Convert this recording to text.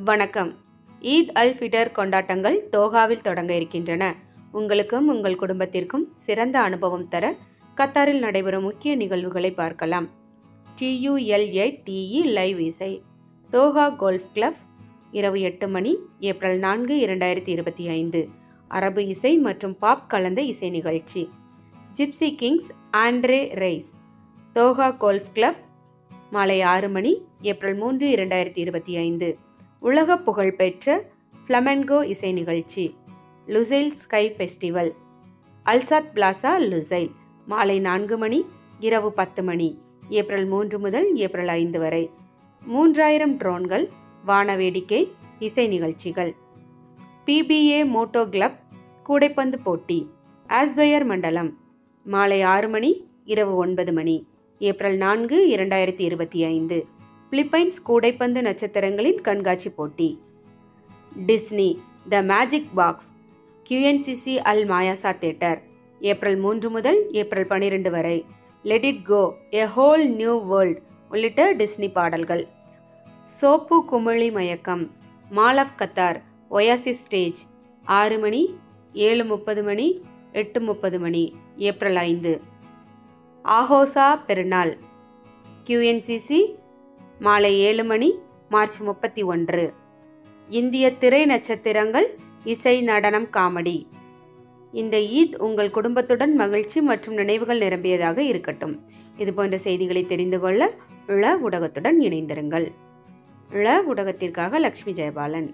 வணக்கம். ஈத் அல் ஃபிடர் கொண்டாட்டங்கள் தோஹாவில் தொடங்க இருக்கின்றன. உங்களுக்கும் உங்கள் குடும்பத்திற்கும் சிறந்த அனுபவம் தர கத்தாரில் நடைபெறும் முக்கிய நிகழ்வுகளை பார்க்கலாம். TUL8TE லைவ் இசை தோஹா கோல்ஃப் கிளப் இரவு 8 மணி ஏப்ரல் 4, 2025. அரபு இசை மற்றும் பாப் கலந்த இசை நிகழ்ச்சி. Gypsy Kings Andre raise Doha golf club மாலை 6 மணி ஏப்ரல் 3, 2025. உலக புகழ்பெற்ற ஃப்ளமென்கோ இசை நிகழ்ச்சி. Lusail Sky Festival Al Saad Plaza Lusail மாலை 4 மணி இரவு 10 மணி ஏப்ரல் 3 முதல் ஏப்ரல் 5 வரை. 3000 ட்ரோன்கள் வான வேடிக்கை இசை நிகழ்ச்சிகள். PBA மோட்டோ கிளப் கூடைப்பந்து போட்டி. ஆஸ்பயர் மண்டலம் மாலை 6 மணி இரவு 9 மணி ஏப்ரல் 4, 2025. பிலிப்பைன்ஸ் கூடைப்பந்து நட்சத்திரங்களின் கண்காட்சி போட்டி. Disney the Magic Box QNCC Al Mayassa theatre ஏப்ரல் 3 முதல் ஏப்ரல் 12 வரை. Let it go a whole new world உள்ளிட்ட டிஸ்னி பாடல்கள். சோப்பு குமிழி மயக்கம் Mall of Qatar Oasis stage 6 மணி 7:30 மணி 8:30 மணி ஏப்ரல் 5. ஆஹோசா பெருநாள் QNCC மாலை 7 மணி மார்ச் 31. இந்திய திரை நட்சத்திரங்கள் இசை நடனம் காமெடி. இந்த ஈத் உங்கள் குடும்பத்துடன் மகிழ்ச்சி மற்றும் நினைவுகள் நிரம்பியதாக இருக்கட்டும். இதுபோன்ற செய்திகளை தெரிந்து கொள்ள ஊடகத்துடன் இணைந்திருங்கள். ஊடகத்திற்காக லக்ஷ்மி ஜெயபாலன்.